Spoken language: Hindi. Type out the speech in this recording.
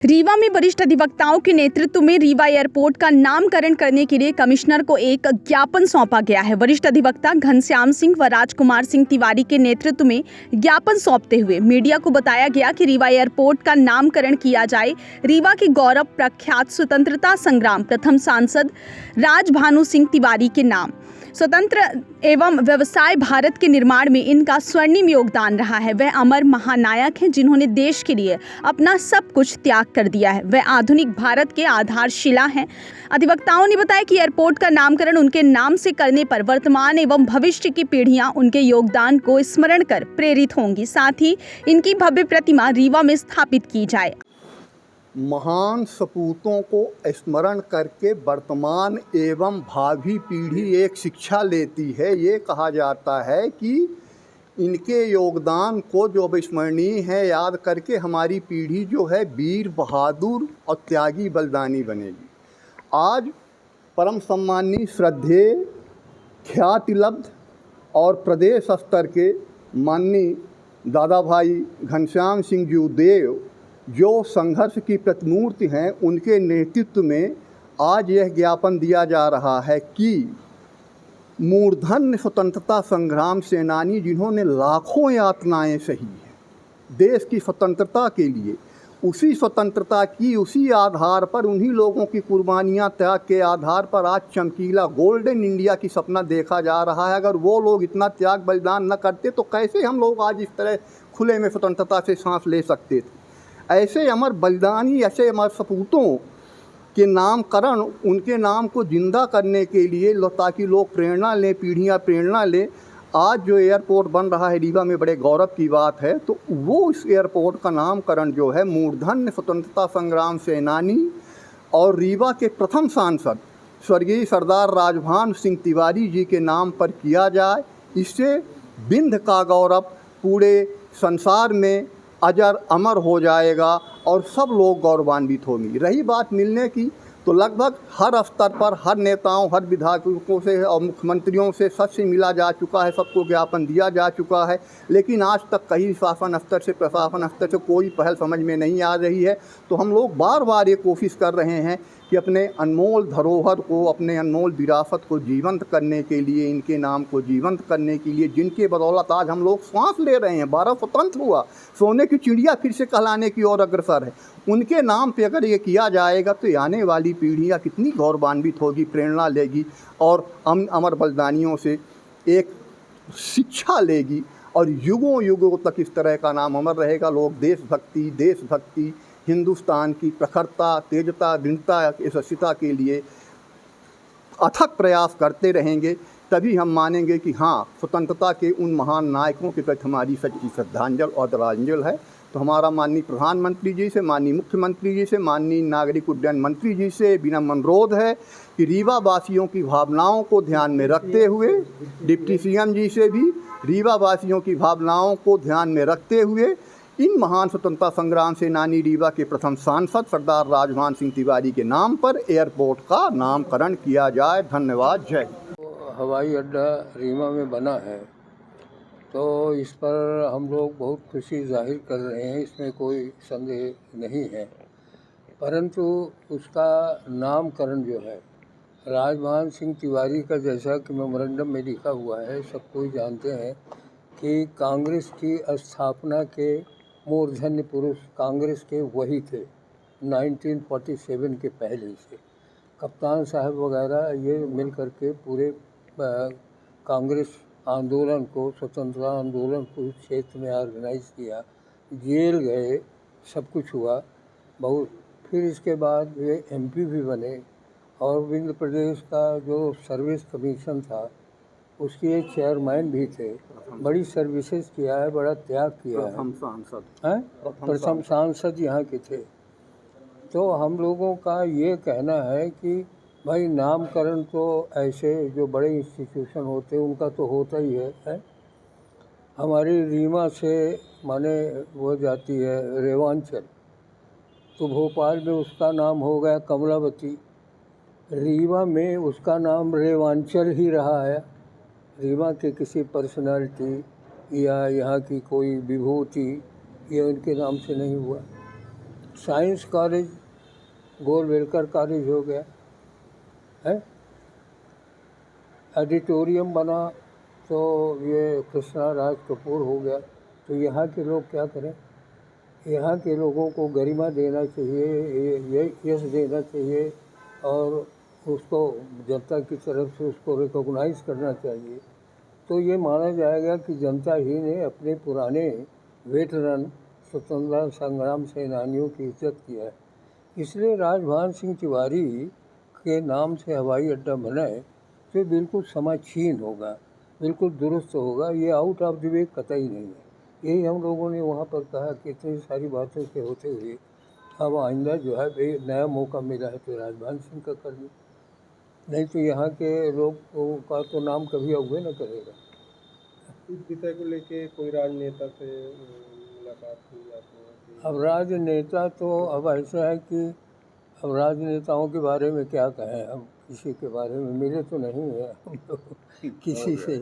रीवा में वरिष्ठ अधिवक्ताओं के नेतृत्व में रीवा एयरपोर्ट का नामकरण करने के लिए कमिश्नर को एक ज्ञापन सौंपा गया है। वरिष्ठ अधिवक्ता घनश्याम सिंह व राजकुमार सिंह तिवारी के नेतृत्व में ज्ञापन सौंपते हुए मीडिया को बताया गया कि रीवा एयरपोर्ट का नामकरण किया जाए रीवा के गौरव प्रख्यात स्वतंत्रता संग्राम प्रथम सांसद राजभानु सिंह तिवारी के नाम। स्वतंत्र एवं व्यवसाय भारत के निर्माण में इनका स्वर्णिम योगदान रहा है। वह अमर महानायक हैं जिन्होंने देश के लिए अपना सब कुछ त्याग कर दिया है। वह आधुनिक भारत के आधारशिला हैं। अधिवक्ताओं ने बताया कि एयरपोर्ट का नामकरण उनके नाम से करने पर वर्तमान एवं भविष्य की पीढ़ियां उनके योगदान को स्मरण कर प्रेरित होंगी। साथ ही इनकी भव्य प्रतिमा रीवा में स्थापित की जाए। महान सपूतों को स्मरण करके वर्तमान एवं भावी पीढ़ी एक शिक्षा लेती है। ये कहा जाता है कि इनके योगदान को जो अविस्मरणीय है याद करके हमारी पीढ़ी जो है वीर बहादुर और त्यागी बलिदानी बनेगी। आज परम सम्माननीय श्रद्धेय ख्यातिलब्ध और प्रदेश स्तर के माननीय दादा भाई घनश्याम सिंह जी देव जो संघर्ष की प्रतिमूर्ति हैं, उनके नेतृत्व में आज यह ज्ञापन दिया जा रहा है कि मूर्धन्य स्वतंत्रता संग्राम सेनानी जिन्होंने लाखों यातनाएं सही हैं देश की स्वतंत्रता के लिए, उसी स्वतंत्रता की उसी आधार पर उन्हीं लोगों की कुर्बानियां त्याग के आधार पर आज चमकीला गोल्डन इंडिया की सपना देखा जा रहा है। अगर वो लोग इतना त्याग बलिदान न करते तो कैसे हम लोग आज इस तरह खुले में स्वतंत्रता से सांस ले सकते थे। ऐसे अमर बलिदानी, ऐसे अमर सपूतों के नामकरण, उनके नाम को जिंदा करने के लिए ताकि लोग प्रेरणा लें, पीढ़ियां प्रेरणा लें। आज जो एयरपोर्ट बन रहा है रीवा में, बड़े गौरव की बात है। तो वो इस एयरपोर्ट का नामकरण जो है मूर्धन्य स्वतंत्रता संग्राम सेनानी और रीवा के प्रथम सांसद स्वर्गीय सरदार राजभानु सिंह तिवारी जी के नाम पर किया जाए। इससे विंध्य का गौरव पूरे संसार में अजर अमर हो जाएगा और सब लोग गौरवान्वित होंगे। रही बात मिलने की, तो लगभग हर स्तर पर हर नेताओं, हर विधायकों से और मुख्यमंत्रियों से सच से मिला जा चुका है, सबको ज्ञापन दिया जा चुका है, लेकिन आज तक कहीं शासन स्तर से, प्रशासन स्तर से कोई पहल समझ में नहीं आ रही है। तो हम लोग बार बार ये कोशिश कर रहे हैं कि अपने अनमोल धरोहर को, अपने अनमोल विरासत को जीवंत करने के लिए, इनके नाम को जीवंत करने के लिए, जिनके बदौलत आज हम लोग सांस ले रहे हैं, भारत स्वतंत्र हुआ, सोने की चिड़िया फिर से कहलाने की ओर अग्रसर है। उनके नाम पे अगर ये किया जाएगा तो आने वाली पीढ़ियाँ कितनी गौरवान्वित होगी, प्रेरणा लेगी और अमर बलिदानियों से एक शिक्षा लेगी और युगों युगों तक इस तरह का नाम अमर रहेगा। लोग देशभक्ति हिंदुस्तान की प्रखरता, तेजता, दृढ़ता, यशस्विता के लिए अथक प्रयास करते रहेंगे। तभी हम मानेंगे कि हाँ, स्वतंत्रता के उन महान नायकों के प्रति हमारी सच्ची श्रद्धांजलि और आदरांजलि है। तो हमारा माननीय प्रधानमंत्री जी से, माननीय मुख्यमंत्री जी से, माननीय नागरिक उड्डयन मंत्री जी से विनम्र अनुरोध है कि रीवा वासियों की भावनाओं को ध्यान में रखते हुए, डिप्टी सीएम जी से भी रीवा वासियों की भावनाओं को ध्यान में रखते हुए इन महान स्वतंत्रता संग्राम सेनानी रीवा के प्रथम सांसद सरदार राजभानु सिंह तिवारी के नाम पर एयरपोर्ट का नामकरण किया जाए। धन्यवाद। जय। हवाई अड्डा रीवा में बना है तो इस पर हम लोग बहुत खुशी जाहिर कर रहे हैं, इसमें कोई संदेह नहीं है। परंतु उसका नामकरण जो है राजभानु सिंह तिवारी का, जैसा कि मेमोरेंडम में लिखा हुआ है, सब कोई जानते हैं कि कांग्रेस की स्थापना के मूर्धन्य पुरुष कांग्रेस के वही थे 1947 के पहले से। कप्तान साहब वगैरह ये मिल करके पूरे कांग्रेस आंदोलन को, स्वतंत्रता आंदोलन को इस क्षेत्र में ऑर्गेनाइज किया, जेल गए, सब कुछ हुआ बहुत। फिर इसके बाद ये एमपी भी बने और विंध्य प्रदेश का जो सर्विस कमीशन था उसके एक चेयरमैन भी थे। बड़ी सर्विसेज किया है, बड़ा त्याग किया है। प्रथम सांसद यहाँ के थे। तो हम लोगों का ये कहना है कि भाई नामकरण तो ऐसे जो बड़े इंस्टीट्यूशन होते हैं उनका तो होता ही है। हमारी रीवा से माने वो जाती है रेवांचल, तो भोपाल में उसका नाम हो गया कमलावती, रीवा में उसका नाम रेवांचल ही रहा है। रीवा के किसी पर्सनालिटी या यहाँ की कोई विभूति ये उनके नाम से नहीं हुआ। साइंस कॉलेज गोलवेलकर कॉलेज हो गया है, ऑडिटोरियम बना तो ये कृष्णा राज कपूर हो गया। तो यहाँ के लोग क्या करें, यहाँ के लोगों को गरिमा देना चाहिए, ये यश देना चाहिए और उसको जनता की तरफ से उसको रिकॉग्नाइज करना चाहिए। तो ये माना जाएगा कि जनता ही ने अपने पुराने वेटरन स्वतंत्रता संग्राम सेनानियों की इज्जत किया है। इसलिए राजभान सिंह तिवारी के नाम से हवाई अड्डा बनाए तो बिल्कुल समाचीन होगा, बिल्कुल दुरुस्त होगा, ये आउट ऑफ द वे कतई नहीं है। यही हम लोगों ने वहाँ पर कहा कि इतनी सारी बातों के होते हुए अब आइंदा जो है भाई नया मौका मिला है तो राजभान सिंह का कर ली, नहीं तो यहाँ के लोग का तो नाम कभी अगुए न करेगा। इस विषय को लेके कोई राजनेता से मुलाकात हुई आपने? अब राजनेता तो अब ऐसा है कि अब राजनेताओं के बारे में क्या कहें, हम किसी के बारे में मिले तो नहीं है हम लोग किसी से।